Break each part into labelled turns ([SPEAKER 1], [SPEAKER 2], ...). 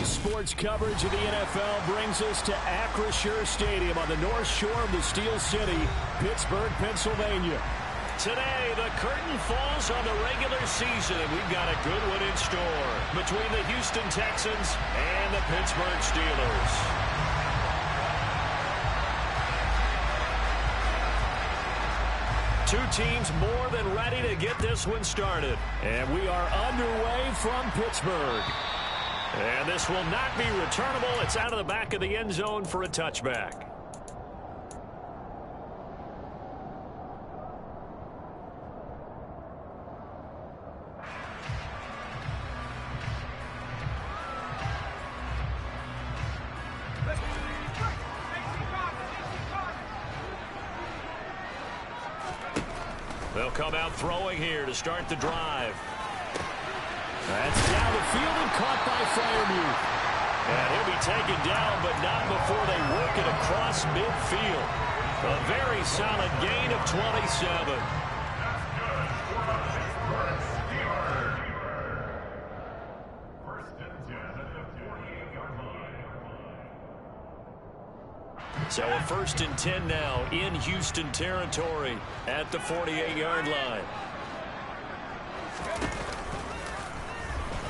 [SPEAKER 1] Today's sports coverage of the NFL brings us to Acrisure Stadium on the north shore of the Steel City, Pittsburgh, Pennsylvania. Today, the curtain falls on the regular season, and we've got a good one in store between the Houston Texans and the Pittsburgh Steelers. Two teams more than ready to get this one started. And we are underway from Pittsburgh. And this will not be returnable. It's out of the back of the end zone for a touchback. They'll come out throwing here to start the drive. That's down the field and caught by Freiermuth. And he'll be taken down, but not before they work it across midfield. A very solid gain of 27. So a 1st and 10 now in Houston territory at the 48-yard line.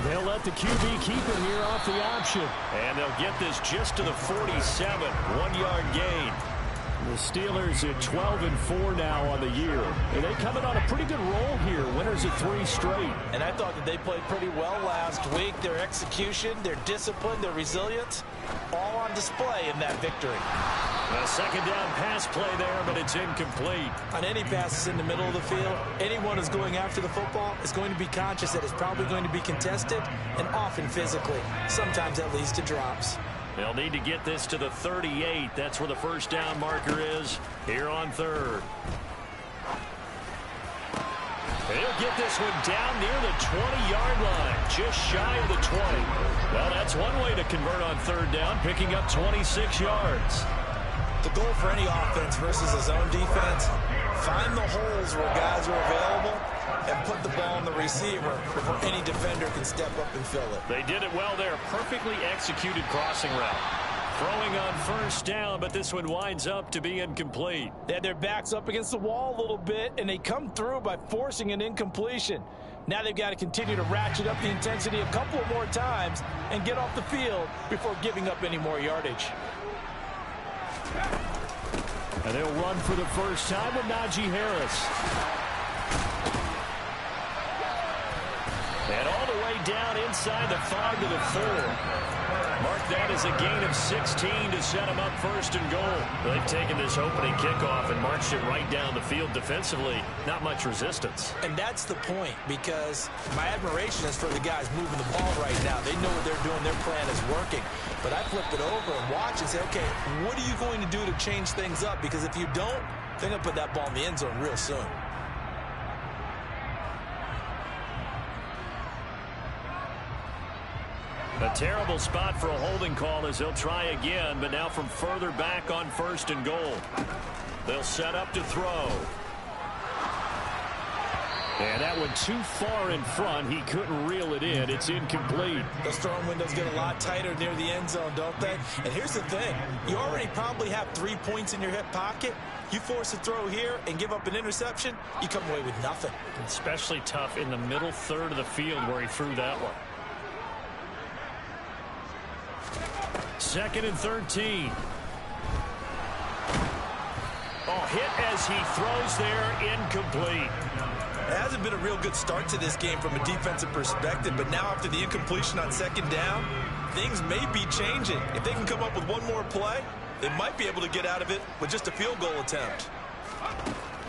[SPEAKER 1] They'll let the QB keep it here off the option. And they'll get this just to the 47, 1-yard gain. The Steelers at 12-4 now on the year. And they coming on a pretty good roll here. Winners of 3 straight.
[SPEAKER 2] And I thought that they played pretty well last week. Their execution, their discipline, their resilience, all on display in that victory.
[SPEAKER 1] A second down pass play there, but it's incomplete.
[SPEAKER 2] On any passes in the middle of the field, anyone who's going after the football is going to be conscious that it's probably going to be contested and often physically. Sometimes that leads to drops.
[SPEAKER 1] They'll need to get this to the 38. That's where the first down marker is here on 3rd. They'll get this one down near the 20-yard line, just shy of the 20. Well, that's one way to convert on 3rd down, picking up 26 yards.
[SPEAKER 2] The goal for any offense versus a zone defense, find the holes where guys are available and put the ball on the receiver before any defender can step up and fill it.
[SPEAKER 1] They did it well there. Perfectly executed crossing route. Throwing on 1st down, but this one winds up to be incomplete.
[SPEAKER 2] They had their backs up against the wall a little bit, and they come through by forcing an incompletion. Now they've got to continue to ratchet up the intensity a couple of more times and get off the field before giving up any more yardage.
[SPEAKER 1] And they'll run for the first time with Najee Harris. And all the way down inside the 5 to the 4. Mark that as a gain of 16 to set them up 1st and goal. They've taken this opening kickoff and marched it right down the field defensively. Not much resistance.
[SPEAKER 2] And that's the point, because my admiration is for the guys moving the ball right now. They know what they're doing. Their plan is working. But I flip it over and watch and say, okay, what are you going to do to change things up? Because if you don't, they're going to put that ball in the end zone real soon.
[SPEAKER 1] A terrible spot for a holding call as they'll try again, but now from further back on 1st and goal. They'll set up to throw. And that one too far in front. He couldn't reel it in. It's incomplete.
[SPEAKER 2] Those throwing windows get a lot tighter near the end zone, don't they? And here's the thing. You already probably have 3 points in your hip pocket. You force a throw here and give up an interception, you come away with nothing.
[SPEAKER 1] Especially tough in the middle 3rd of the field where he threw that one. 2nd and 13. Oh, hit as he throws there, incomplete.
[SPEAKER 2] It hasn't been a real good start to this game from a defensive perspective, but now after the incompletion on 2nd down, things may be changing. If they can come up with one more play, they might be able to get out of it with just a field goal attempt.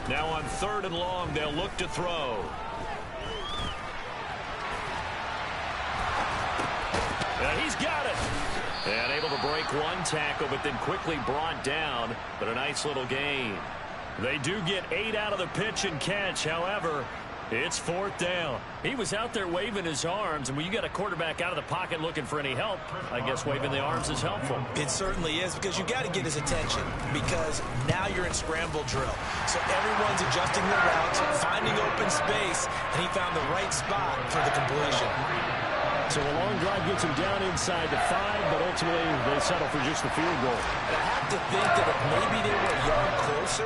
[SPEAKER 1] Now on 3rd and long, they'll look to throw. And he's got it. And able to break one tackle, but then quickly brought down. But a nice little gain. They do get 8 out of the pitch and catch. However, it's 4th down. He was out there waving his arms, and when you got a quarterback out of the pocket looking for any help, I guess waving the arms is helpful.
[SPEAKER 2] It certainly is, because you got to get his attention, because now you're in scramble drill. So everyone's adjusting their routes, finding open space, and he found the right spot for the completion.
[SPEAKER 1] So a long drive gets them down inside the 5, but ultimately they settle for just the field goal.
[SPEAKER 2] And I have to think that if maybe they were a yard closer,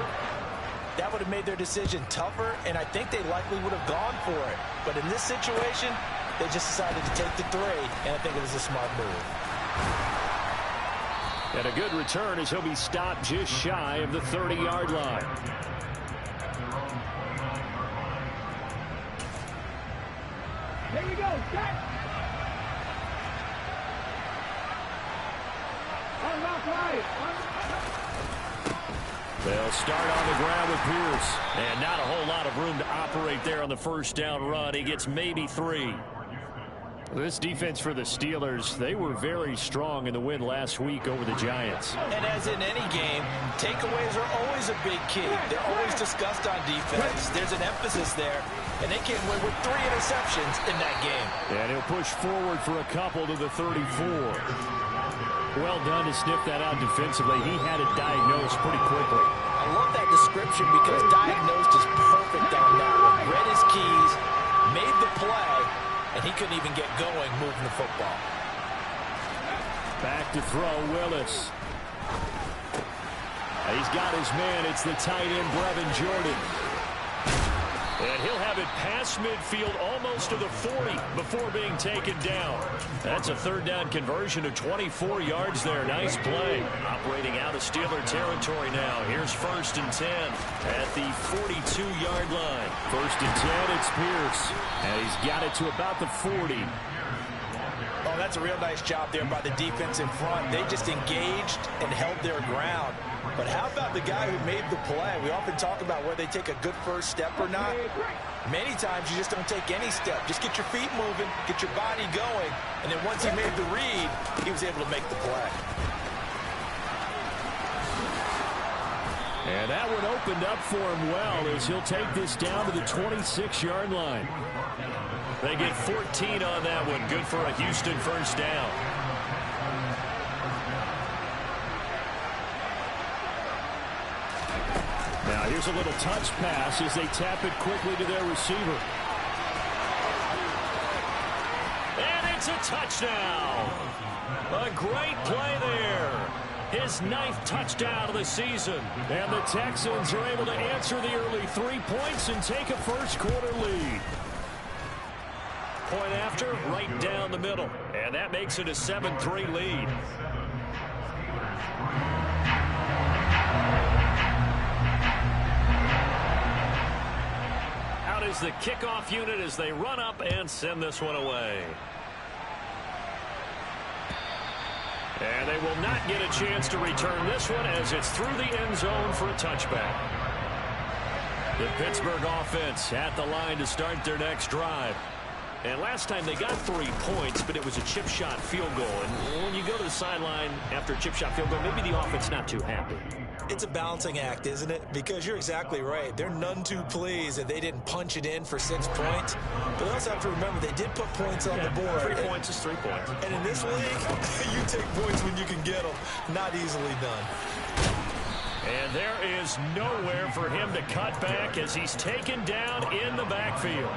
[SPEAKER 2] that would have made their decision tougher, and I think they likely would have gone for it. But in this situation, they just decided to take the 3, and I think it was a smart move.
[SPEAKER 1] And a good return as he'll be stopped just shy of the 30-yard line.
[SPEAKER 3] Here we go, set. Unlock right.
[SPEAKER 1] They'll start on the ground with Pierce. And not a whole lot of room to operate there on the first down run. He gets maybe 3. This defense for the Steelers, they were very strong in the win last week over the Giants.
[SPEAKER 2] And as in any game, takeaways are always a big key. They're always discussed on defense. There's an emphasis there, and they came away with 3 interceptions in that game.
[SPEAKER 1] And he'll push forward for a couple to the 34. Well done to sniff that out defensively. He had it diagnosed pretty quickly.
[SPEAKER 2] I love that description because diagnosed is perfect on that one. Read his keys, made the play, and he couldn't even get going moving the football.
[SPEAKER 1] Back to throw, Willis. He's got his man. It's the tight end, Brevin Jordan. And he'll have it past midfield almost to the 40 before being taken down. That's a third down conversion of 24 yards there. Nice play. Operating out of Steeler territory now. Here's 1st and 10 at the 42-yard line. 1st and 10, it's Pierce. And he's got it to about the 40.
[SPEAKER 2] Oh, that's a real nice job there by the defense in front. They just engaged and held their ground. But how about the guy who made the play? We often talk about whether they take a good first step or not. Many times you just don't take any step. Just get your feet moving, get your body going, and then once he made the read, he was able to make the play.
[SPEAKER 1] And that one opened up for him well as he'll take this down to the 26-yard line. They get 14 on that one. Good for a Houston first down. Now here's a little touch pass as they tap it quickly to their receiver. And it's a touchdown. A great play there. His 9th touchdown of the season. And the Texans are able to answer the early 3 points and take a first-quarter lead. Point after, right down the middle. And that makes it a 7-3 lead. Out is the kickoff unit as they run up and send this one away. And they will not get a chance to return this one as it's through the end zone for a touchback. The Pittsburgh offense at the line to start their next drive. And last time they got 3 points, but it was a chip shot field goal. And when you go to the sideline after a chip shot field goal, maybe the offense not too happy.
[SPEAKER 2] It's a balancing act, isn't it? Because you're exactly right. They're none too pleased that they didn't punch it in for 6 points. But they also have to remember they did put points on the board.
[SPEAKER 1] 3 points is 3 points.
[SPEAKER 2] And in this league, you take points when you can get them. Not easily done.
[SPEAKER 1] And there is nowhere for him to cut back as he's taken down in the backfield.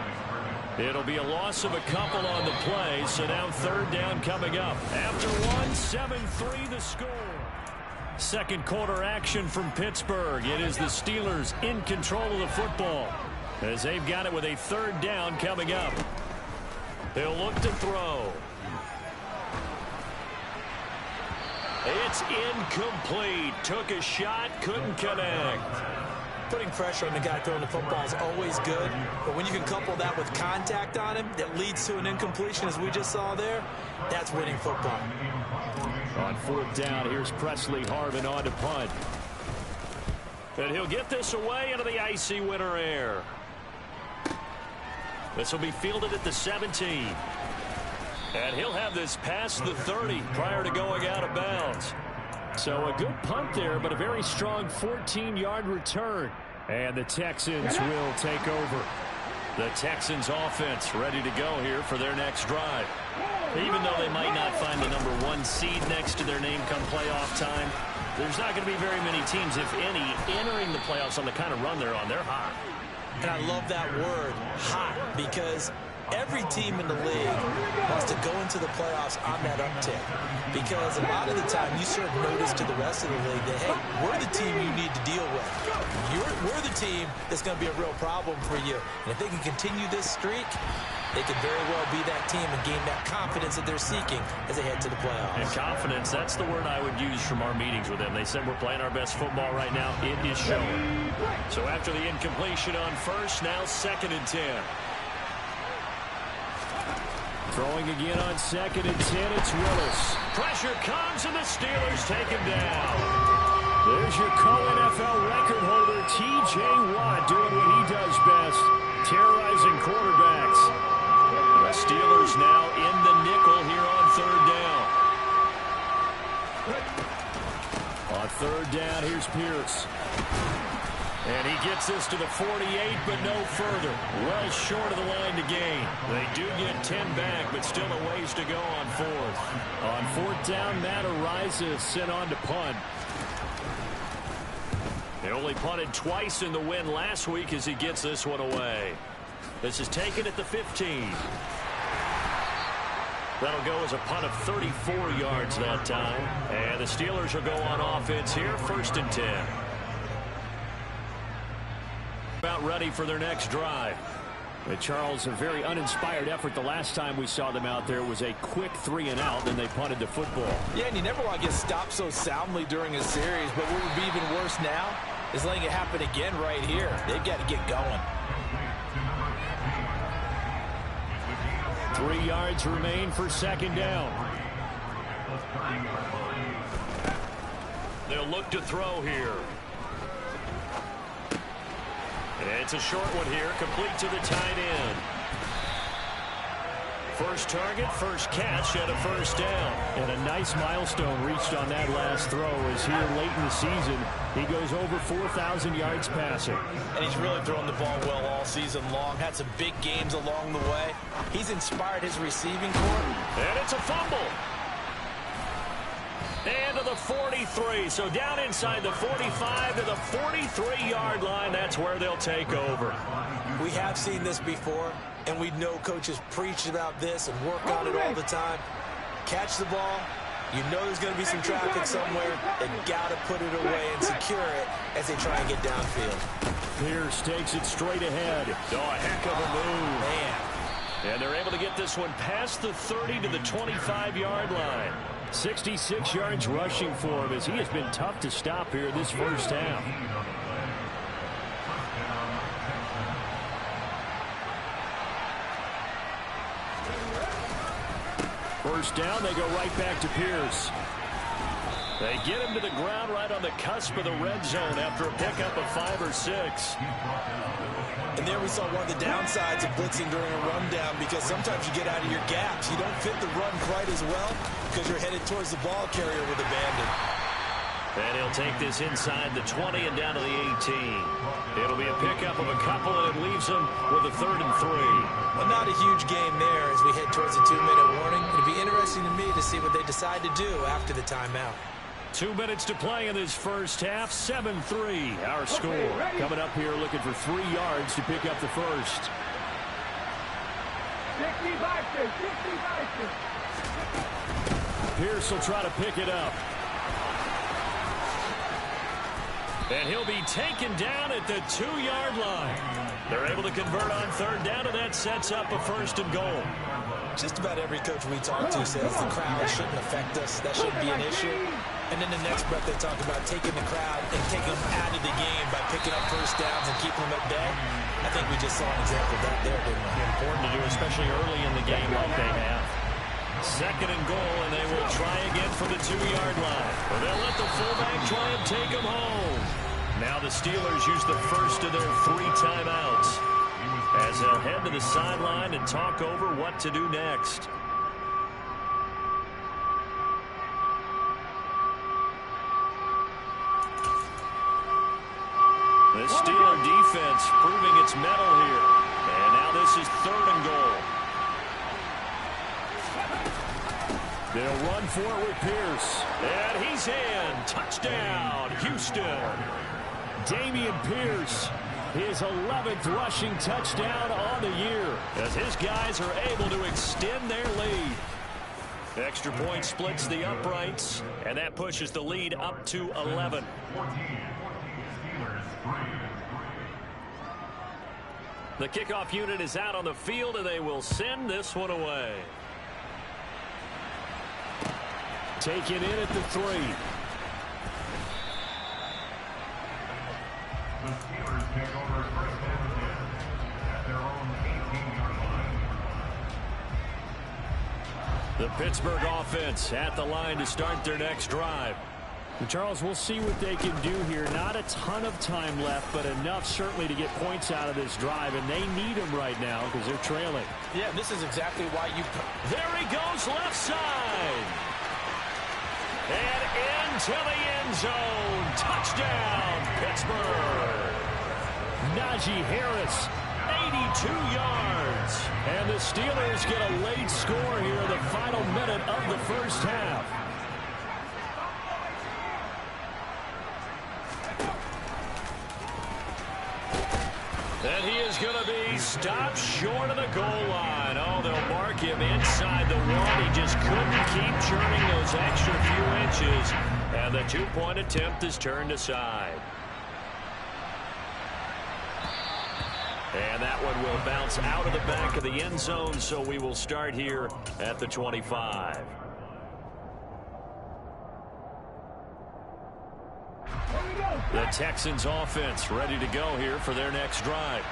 [SPEAKER 1] It'll be a loss of a couple on the play, so now 3rd down coming up. After 7-3 the score. Second quarter action from Pittsburgh. It is the Steelers in control of the football as they've got it with a 3rd down coming up. They'll look to throw. It's incomplete. Took a shot, couldn't connect.
[SPEAKER 2] Putting pressure on the guy throwing the football is always good, but when you can couple that with contact on him that leads to an incompletion, as we just saw there, that's winning football.
[SPEAKER 1] On 4th down, here's Presley Harvin on to punt. And he'll get this away into the icy winter air. This will be fielded at the 17. And he'll have this past the 30 prior to going out of bounds. So a good punt there, but a very strong 14-yard return. And the Texans will take over. The Texans offense ready to go here for their next drive. Even though they might not find the number 1 seed next to their name come playoff time, there's not going to be very many teams, if any, entering the playoffs on the kind of run they're on. They're hot.
[SPEAKER 2] And I love that word, hot, because every team in the league wants to go into the playoffs on that uptick, because a lot of the time you serve notice to the rest of the league that, hey, we're the team you need to deal with. We're the team that's going to be a real problem for you. And if they can continue this streak, they could very well be that team and gain that confidence that they're seeking as they head to the playoffs.
[SPEAKER 1] And confidence, that's the word I would use from our meetings with them. They said we're playing our best football right now. It is showing. So after the incompletion on first, now 2nd and 10. Throwing again on 2nd and 10, it's Willis. Pressure comes, and the Steelers take him down. There's your co-NFL record holder, T.J. Watt, doing what he does best, terrorizing quarterbacks. The Steelers now in the nickel here on 3rd down. On 3rd down, here's Pierce. And he gets this to the 48, but no further. Well short of the line to gain. They do get 10 back, but still a ways to go on 4th. On 4th down, Matt Araiza sent on to punt. They only punted twice in the win last week as he gets this one away. This is taken at the 15. That'll go as a punt of 34 yards that time. And the Steelers will go on offense here, 1st and 10. About ready for their next drive. But Charles, a very uninspired effort. The last time we saw them out there was a quick 3-and-out, then they punted the football.
[SPEAKER 2] Yeah, and you never want to get stopped so soundly during a series, but what would be even worse now is letting it happen again right here. They've got to get going.
[SPEAKER 1] 3 yards remain for 2nd down. They'll look to throw here. It's a short one here, complete to the tight end. First target, first catch, and a 1st down. And a nice milestone reached on that last throw, as here late in the season, he goes over 4,000 yards passing.
[SPEAKER 2] And he's really thrown the ball well all season long. Had some big games along the way. He's inspired his receiving corps.
[SPEAKER 1] And it's a fumble. And to the 43. So down inside the 45 to the 43-yard line. That's where they'll take over.
[SPEAKER 2] We have seen this before, and we know coaches preach about this and work on it all the time. Catch the ball. You know there's going to be some traffic somewhere. They've got to put it away and secure it as they try and get downfield.
[SPEAKER 1] Pierce takes it straight ahead. Oh, a heck of a move.
[SPEAKER 2] Man.
[SPEAKER 1] And they're able to get this one past the 30 to the 25-yard line. 66 yards rushing for him, as he has been tough to stop here this first half. First down, they go right back to Pierce. They get him to the ground right on the cusp of the red zone after a pickup of 5 or 6.
[SPEAKER 2] And there we saw one of the downsides of blitzing during a rundown, because sometimes you get out of your gaps. You don't fit the run quite as well because you're headed towards the ball carrier with abandon.
[SPEAKER 1] And he'll take this inside the 20 and down to the 18. It'll be a pickup of a couple, and it leaves him with a 3rd and 3.
[SPEAKER 2] Well, not a huge game there as we head towards the 2-minute warning. It'll be interesting to me to see what they decide to do after the timeout.
[SPEAKER 1] 2 minutes to play in this first half. 7-3 our score. Coming up here looking for 3 yards to pick up the first.
[SPEAKER 3] 65.
[SPEAKER 1] Pierce will try to pick it up. And he'll be taken down at the 2-yard line. They're able to convert on 3rd down, and that sets up a 1st and goal.
[SPEAKER 2] Just about every coach we talk to says the crowd shouldn't affect us. That shouldn't be an issue. And then the next breath they talk about taking the crowd and taking them out of the game by picking up 1st downs and keeping them at bay. I think we just saw an example of that there, didn't we?
[SPEAKER 1] Important to do, especially early in the game like they have. 2nd and goal, and they will try again from the 2-yard line. Or they'll let the fullback try and take them home. Now the Steelers use the first of their 3 timeouts as they'll head to the sideline and talk over what to do next. The Steeler defense proving its mettle here. And now this is 3rd and goal. They'll run for it with Pierce. And he's in. Touchdown, Houston. Dameon Pierce his 11th rushing touchdown on the year, as his guys are able to extend their lead. Extra point splits the uprights, and that pushes the lead up to 11. The kickoff unit is out on the field, and they will send this one away. Taken in at the 3.
[SPEAKER 4] The Steelers take over first down and 10 at their own 18-yard line.
[SPEAKER 1] The Pittsburgh offense at the line to start their next drive.
[SPEAKER 5] Charles, we'll see what they can do here. Not a ton of time left, but enough certainly to get points out of this drive, and they need them right now because they're trailing.
[SPEAKER 2] Yeah, this is exactly why you...
[SPEAKER 1] There he goes, left side. And into the end zone. Touchdown, Pittsburgh. Najee Harris, 82 yards. And the Steelers get a late score here in the final minute of the first half. And he is going to be stopped short of the goal line. Oh, they'll mark him inside the 1. He just couldn't keep churning those extra few inches. And the 2-point attempt is turned aside. And that one will bounce out of the back of the end zone, so we will start here at the 25. The Texans offense ready to go here for their next drive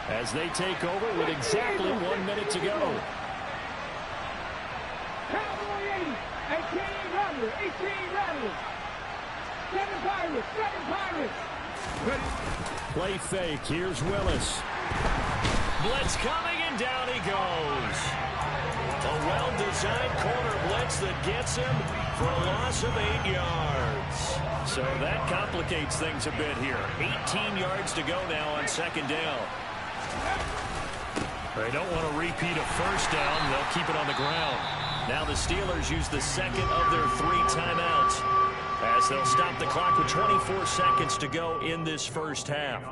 [SPEAKER 1] as they take over with exactly 1 minute to go.
[SPEAKER 3] Cowboy 80, 18 Rattlers, 18 Rattlers. 7 Pirates, 7 Pirates.
[SPEAKER 1] Play fake. Here's Willis. Blitz coming, and down he goes. A well-designed corner blitz that gets him for a loss of 8 yards. So that complicates things a bit here. 18 yards to go now on second down. They don't want to repeat a first down. They'll keep it on the ground. Now the Steelers use the second of their 3 timeouts as they'll stop the clock with 24 seconds to go in this first half.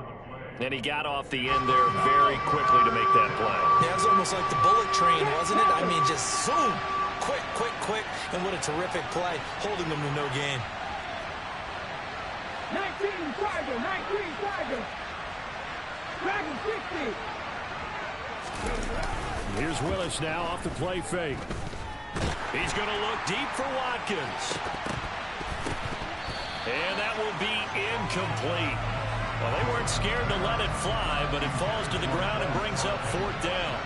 [SPEAKER 1] And he got off the end there very quickly to make that play.
[SPEAKER 2] Yeah, it was almost like the bullet train, wasn't it? I mean, just zoom. Quick, quick, quick. And what a terrific play, holding them to no gain.
[SPEAKER 3] 19 Tiger, 19 Tiger. Dragon 60.
[SPEAKER 1] Here's Willis now off the play fake. He's going to look deep for Watkins. And that will be incomplete. Well, they weren't scared to let it fly, but it falls to the ground and brings up 4th down.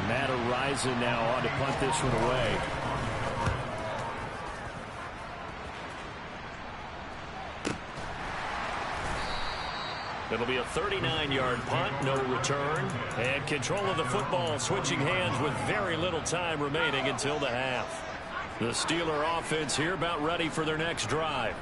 [SPEAKER 1] Matt Araiza now on to punt this one away. It'll be a 39-yard punt, no return. And control of the football switching hands with very little time remaining until the half. The Steeler offense here about ready for their next drive.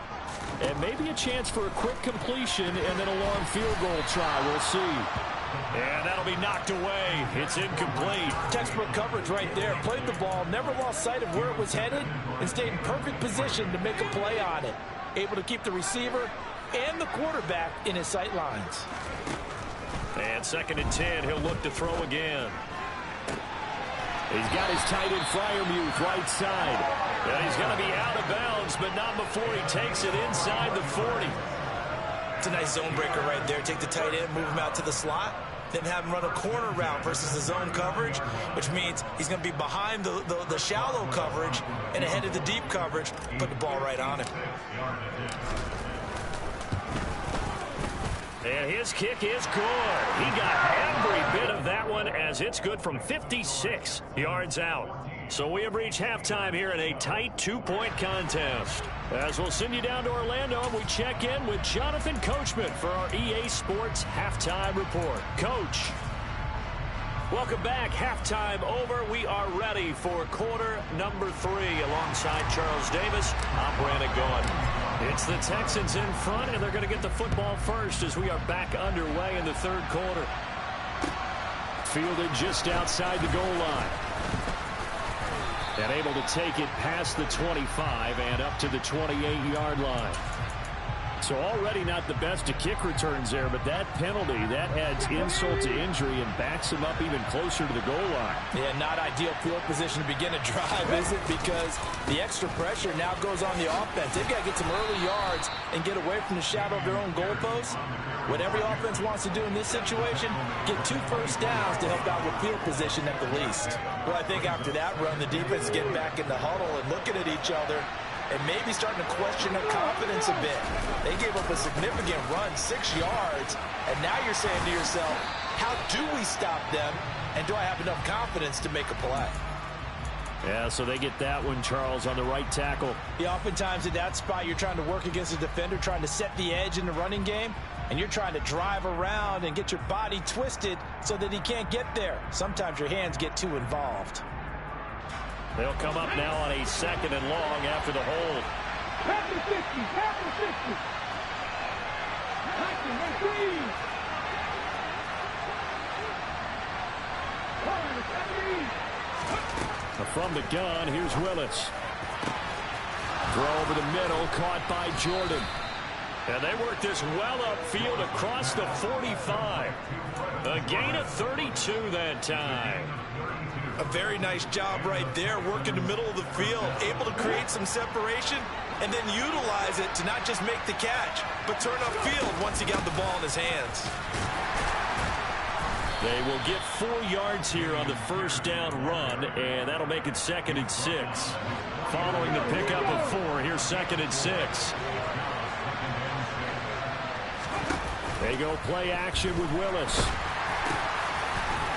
[SPEAKER 1] And maybe a chance for a quick completion and then a long field goal try. We'll see. And that'll be knocked away. It's incomplete.
[SPEAKER 2] Textbook coverage right there. Played the ball, never lost sight of where it was headed, and stayed in perfect position to make a play on it. Able to keep the receiver and the quarterback in his sight lines.
[SPEAKER 1] And 2nd and 10, he'll look to throw again. He's got his tight end Freiermuth right side. And he's going to be out of bounds, but not before he takes it inside the 40.
[SPEAKER 2] It's a nice zone breaker right there. Take the tight end, move him out to the slot, then have him run a corner route versus the zone coverage, which means he's going to be behind the shallow coverage and ahead of the deep coverage. Put the ball right on him.
[SPEAKER 1] And his kick is good. He got every bit of that one as it's good from 56 yards out. So we have reached halftime here in a tight 2-point contest. As we'll send you down to Orlando, and we check in with Jonathan Coachman for our EA Sports Halftime Report. Coach. Welcome back. Halftime over. We are ready for quarter number 3 alongside Charles Davis. I'm Brandon Gaudin. It's the Texans in front, and they're going to get the football first as we are back underway in the 3rd quarter. Fielded just outside the goal line. And able to take it past the 25 and up to the 28-yard line.
[SPEAKER 5] So already not the best of kick returns there, but that penalty, that adds insult to injury and backs him up even closer to the goal line.
[SPEAKER 2] Yeah, not ideal field position to begin a drive, is it? Because the extra pressure now goes on the offense. They've got to get some early yards and get away from the shadow of their own goalposts. What every offense wants to do in this situation, get 2 first downs to help out with field position at the least. Well, I think after that run, the defense is getting back in the huddle and looking at each other and maybe starting to question their confidence a bit. They gave up a significant run, 6 yards, and now you're saying to yourself, how do we stop them, and do I have enough confidence to make a play?
[SPEAKER 5] Yeah, so they get that one, Charles, on the right tackle.
[SPEAKER 2] Yeah, oftentimes at that spot, you're trying to work against a defender, trying to set the edge in the running game, and you're trying to drive around and get your body twisted so that he can't get there. Sometimes your hands get too involved.
[SPEAKER 5] They'll come up now on a 2nd and long after the hold.
[SPEAKER 3] After 60, after 60.
[SPEAKER 5] From the gun, here's Willis. Throw over the middle, caught by Jordan. And they work this well upfield across the 45. A gain of 32 that time.
[SPEAKER 2] A very nice job right there, working the middle of the field, able to create some separation, and then utilize it to not just make the catch, but turn upfield once he got the ball in his hands.
[SPEAKER 5] They will get 4 yards here on the first down run, and that'll make it 2nd and 6. Following the pickup of 4, here's 2nd and 6. They go play action with Willis.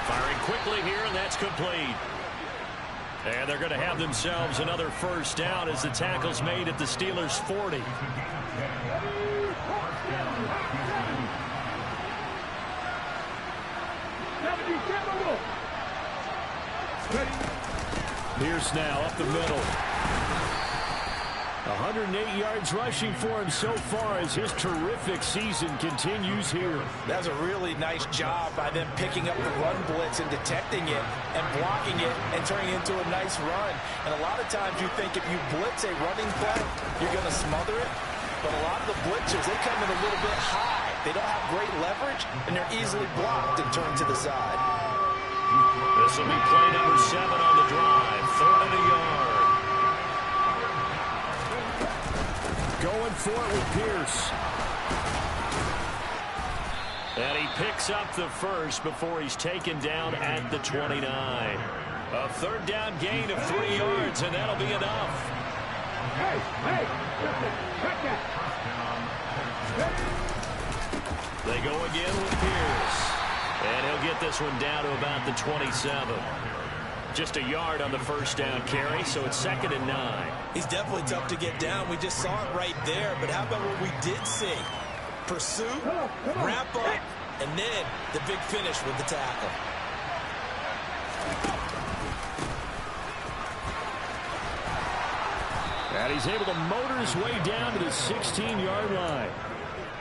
[SPEAKER 5] Firing quickly here, and that's complete. And they're going to have themselves another first down as the tackle's made at the Steelers' 40. Pierce now up the middle. 108 yards rushing for him so far as his terrific season continues here.
[SPEAKER 2] That's a really nice job by them picking up the run blitz and detecting it and blocking it and turning it into a nice run. And a lot of times you think if you blitz a running play, you're going to smother it. But a lot of the blitzers, they come in a little bit high. They don't have great leverage, and they're easily blocked and turned to the side.
[SPEAKER 1] This will be play number 7 on the drive. 3rd and a yard.
[SPEAKER 5] Going for it with Pierce. And he picks up the first before he's taken down at the 29. A 3rd down gain of 3 yards, and that'll be enough.
[SPEAKER 3] Hey,
[SPEAKER 1] They go again with Pierce. And he'll get this one down to about the 27. Just a yard on the first down carry, so it's 2nd and 9.
[SPEAKER 2] He's definitely tough to get down. We just saw it right there. But how about what we did see? Pursuit, wrap up, and then the big finish with the tackle.
[SPEAKER 5] And he's able to motor his way down to the 16-yard line.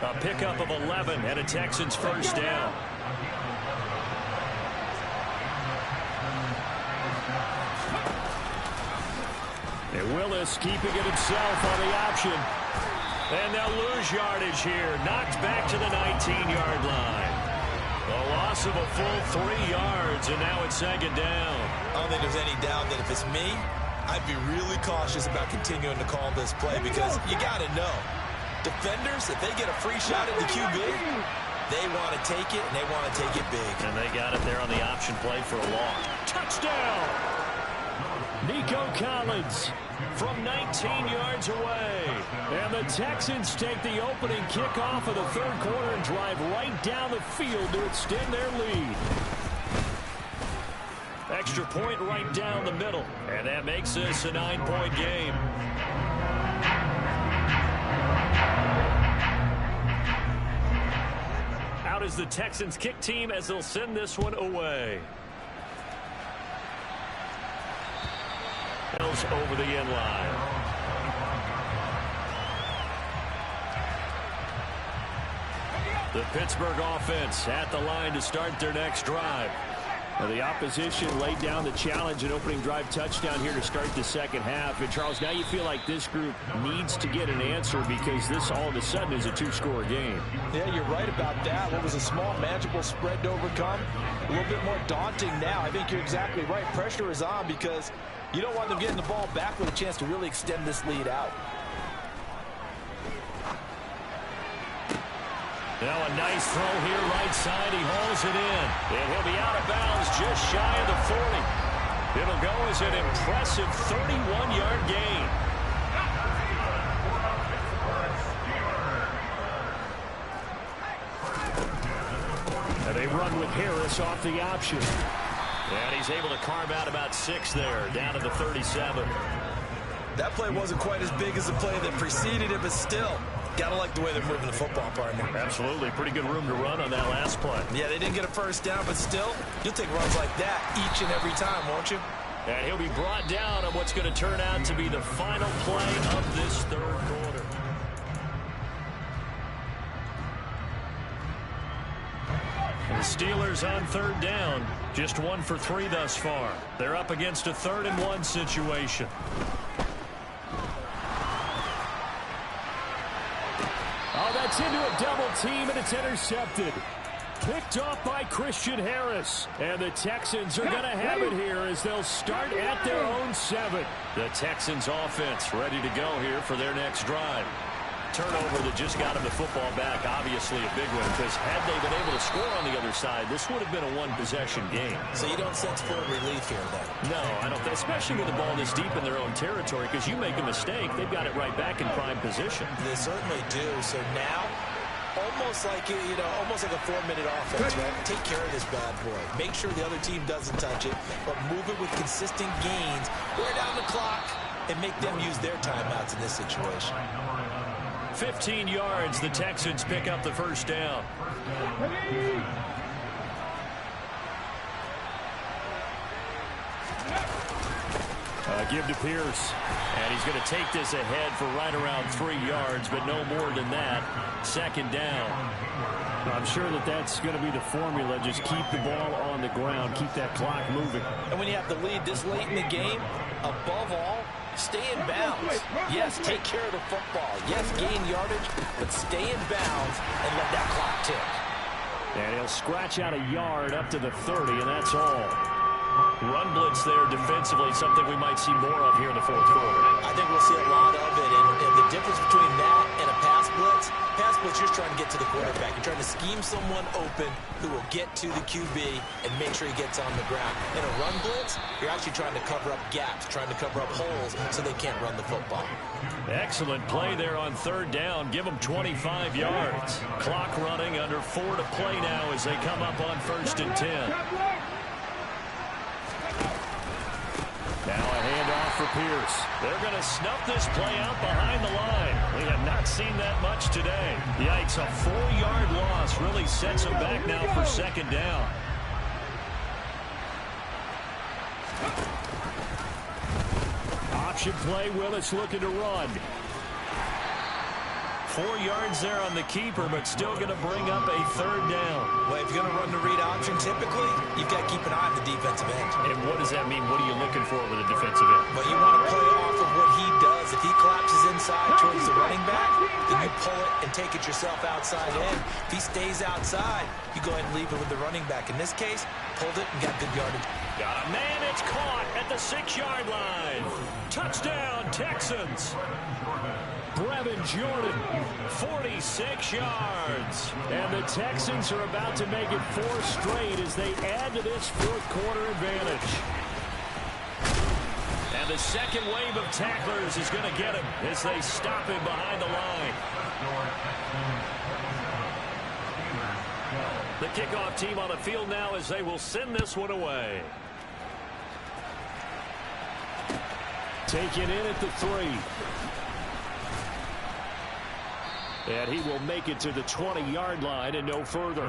[SPEAKER 1] A pickup of 11 and a Texans first down.
[SPEAKER 5] And Willis keeping it himself on the option.
[SPEAKER 1] And they'll lose yardage here. Knocked back to the 19-yard line. A loss of a full 3 yards, and now it's 2nd down.
[SPEAKER 2] I don't think there's any doubt that if it's me, I'd be really cautious about continuing to call this play because you got to know, defenders, if they get a free shot at the QB, they want to take it, and they want to take it big.
[SPEAKER 1] And they got it there on the option play for a long.
[SPEAKER 5] Touchdown! Nico Collins from 19 yards away. And the Texans take the opening kickoff of the 3rd quarter and drive right down the field to extend their lead. Extra point right down the middle.
[SPEAKER 1] And that makes this a 9-point game. Out is the Texans kick team as they'll send this one away. Bills over the end line. The Pittsburgh offense at the line to start their next drive.
[SPEAKER 5] Well, the opposition laid down the challenge and opening drive touchdown here to start the second half. And, Charles, now you feel like this group needs to get an answer because this all of a sudden is a two-score game.
[SPEAKER 2] Yeah, you're right about that. What was a small, manageable spread to overcome, a little bit more daunting now. I think you're exactly right. Pressure is on because you don't want them getting the ball back with a chance to really extend this lead out.
[SPEAKER 1] Now a nice throw here right side. He hauls it in. And he'll be out of bounds just shy of the 40. It'll go as an impressive 31-yard gain. And they run with Harris off the option. And he's able to carve out about 6 there, down to the 37.
[SPEAKER 2] That play wasn't quite as big as the play that preceded it, but still, gotta like the way they're moving the football, partner.
[SPEAKER 1] Absolutely. Pretty good room to run on that last play.
[SPEAKER 2] Yeah, they didn't get a first down, but still, you'll take runs like that each and every time, won't you?
[SPEAKER 1] And he'll be brought down on what's going to turn out to be the final play of this third quarter. The Steelers on third down. Just 1 for 3 thus far. They're up against a 3rd-and-1 situation.
[SPEAKER 5] Oh, that's into a double team, and it's intercepted. Picked off by Christian Harris. And the Texans are going to have it here as they'll start at their own 7.
[SPEAKER 1] The Texans offense ready to go here for their next drive. Turnover that just got him the football back, obviously a big one, because had they been able to score on the other side, this would have been a one-possession game.
[SPEAKER 2] So you don't sense full relief here, then?
[SPEAKER 1] No, I don't, especially with the ball this deep in their own territory, because you make a mistake, they've got it right back in prime position.
[SPEAKER 2] They certainly do. So now, almost like, almost like a 4-minute offense, right? Take care of this bad boy. Make sure the other team doesn't touch it, but move it with consistent gains. Wear down the clock and make them use their timeouts in this situation.
[SPEAKER 1] 15 yards, the Texans pick up the first down.
[SPEAKER 5] Give to Pierce.
[SPEAKER 1] And he's going to take this ahead for right around 3 yards, but no more than that. 2nd down.
[SPEAKER 5] I'm sure that that's going to be the formula. Just keep the ball on the ground. Keep that clock moving.
[SPEAKER 2] And when you have the lead this late in the game, above all, stay in bounds. Yes, take care of the football. Yes, gain yardage, but stay in bounds and let that clock tick.
[SPEAKER 5] And he'll scratch out a yard up to the 30, and that's all.
[SPEAKER 1] Run blitz there defensively, something we might see more of here in the 4th quarter.
[SPEAKER 2] I think we'll see a lot of it, and the difference between that and a pass blitz, you're just trying to get to the quarterback. You're trying to scheme someone open who will get to the QB and make sure he gets on the ground. In a run blitz, you're actually trying to cover up gaps, trying to cover up holes so they can't run the football.
[SPEAKER 1] Excellent play there on 3rd down. Give them 25 yards. Clock running, under 4 to play now as they come up on 1st and 10. Now a handoff for Pierce. They're going to snuff this play out behind the line. We have not seen that much today. Yikes, a 4-yard loss really sets them back now for 2nd down.
[SPEAKER 5] Option play, Willis looking to run.
[SPEAKER 1] 4 yards there on the keeper, but still going to bring up a 3rd down.
[SPEAKER 2] Well, if you're going to run the read option, typically, you've got to keep an eye on the defensive end.
[SPEAKER 1] And what does that mean? What are you looking for with a defensive end?
[SPEAKER 2] Well, you want to play off of what he does. If he collapses inside towards the running back, then you pull it and take it yourself outside in. If he stays outside, you go ahead and leave it with the running back. In this case, pulled it and got good yardage.
[SPEAKER 1] Got a man, it's caught at the 6-yard line. Touchdown, Texans.
[SPEAKER 5] Brevin Jordan,
[SPEAKER 1] 46 yards.
[SPEAKER 5] And the Texans are about to make it 4 straight as they add to this 4th quarter advantage.
[SPEAKER 1] And the second wave of tacklers is going to get him as they stop him behind the line. The kickoff team on the field now as they will send this one away.
[SPEAKER 5] Taken in at the 3. And he will make it to the 20-yard line and no further.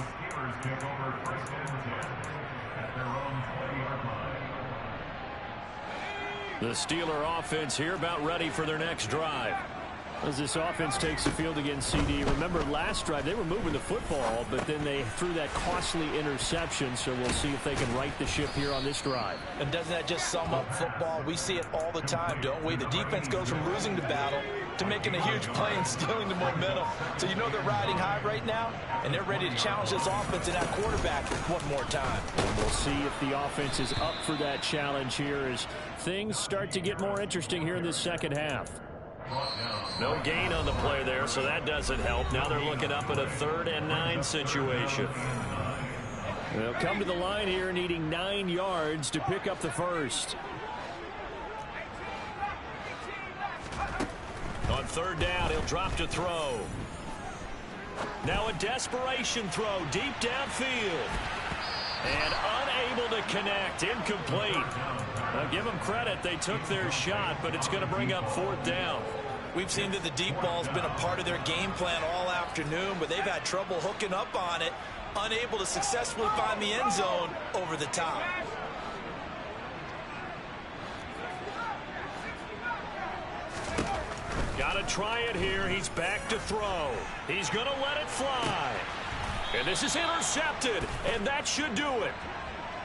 [SPEAKER 1] The Steeler offense here about ready for their next drive.
[SPEAKER 5] As this offense takes the field against CD, remember last drive they were moving the football, but then they threw that costly interception, so we'll see if they can right the ship here on this drive.
[SPEAKER 2] And doesn't that just sum up football? We see it all the time, don't we? The defense goes from losing the battle to making a huge play and stealing the momentum. So you know they're riding high right now, and they're ready to challenge this offense and that quarterback one more time.
[SPEAKER 5] And we'll see if the offense is up for that challenge here as things start to get more interesting here in this second half.
[SPEAKER 1] No gain on the play there, so that doesn't help. Now they're looking up at a 3rd and 9 situation.
[SPEAKER 5] They'll come to the line here needing 9 yards to pick up the first.
[SPEAKER 1] On 3rd down, he'll drop to throw. Now a desperation throw deep downfield. And unable to connect. Incomplete. Now give them credit. They took their shot, but it's going to bring up 4th down.
[SPEAKER 2] We've seen that the deep ball's been a part of their game plan all afternoon, but they've had trouble hooking up on it, unable to successfully find the end zone over the top.
[SPEAKER 1] Got to try it here. He's back to throw. He's going to let it fly. And this is intercepted, and that should do it.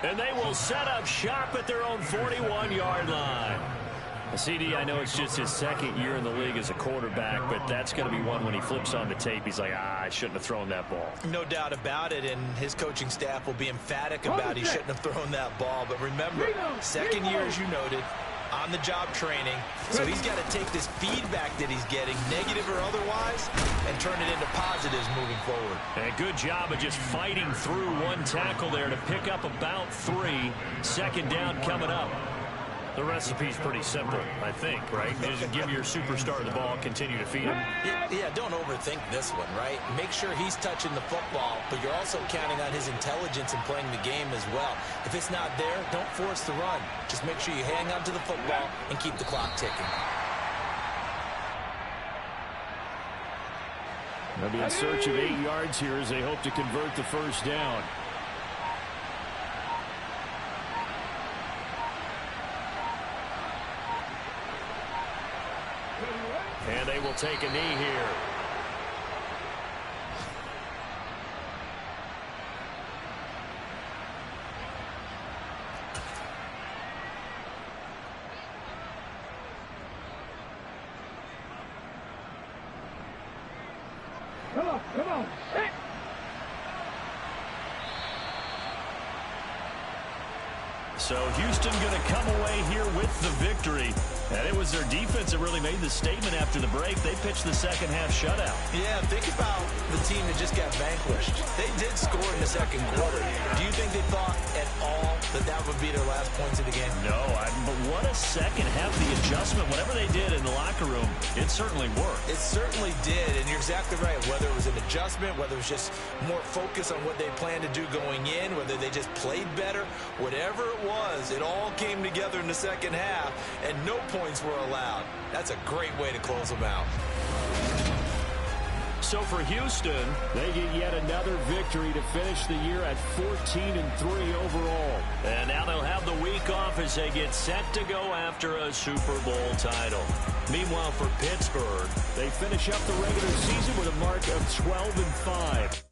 [SPEAKER 1] And they will set up shop at their own 41-yard line.
[SPEAKER 5] CD, I know it's just his 2nd year in the league as a quarterback, but that's going to be one when he flips on the tape. He's like, I shouldn't have thrown that ball.
[SPEAKER 2] No doubt about it, and his coaching staff will be emphatic about he shouldn't have thrown that ball. But remember, 2nd year, as you noted, on-the-job training. So he's got to take this feedback that he's getting, negative or otherwise, and turn it into positives moving forward.
[SPEAKER 1] And a good job of just fighting through one tackle there to pick up about 3. 2nd down coming up. The recipe's pretty simple, I think, right? Just give your superstar the ball, continue to feed him.
[SPEAKER 2] Yeah, don't overthink this one, right? Make sure he's touching the football, but you're also counting on his intelligence in playing the game as well. If it's not there, don't force the run. Just make sure you hang on to the football and keep the clock ticking.
[SPEAKER 5] They'll be in search of 8 yards here as they hope to convert the first down.
[SPEAKER 1] And they will take a knee here.
[SPEAKER 3] Come on. Hey.
[SPEAKER 1] So Houston going to come away here with the victory. And it was their defense that really made the statement after the break. They pitched the second half shutout.
[SPEAKER 2] Yeah, think about the team that just got vanquished. They did score in the 2nd quarter. Do you think they thought at all that that would be their last points of the game?
[SPEAKER 1] No, but what a second half. The adjustment, whatever they did in the locker room, it certainly worked.
[SPEAKER 2] It certainly did, and you're exactly right. Whether it was an adjustment, whether it was just more focus on what they planned to do going in, whether they just played better, whatever it was, it all came together in the second half, and no points were allowed. That's a great way to close them out.
[SPEAKER 1] So for Houston,
[SPEAKER 5] they get yet another victory to finish the year at 14-3 overall.
[SPEAKER 1] And now they'll have the week off as they get set to go after a Super Bowl title. Meanwhile, for Pittsburgh,
[SPEAKER 5] they finish up the regular season with a mark of 12-5.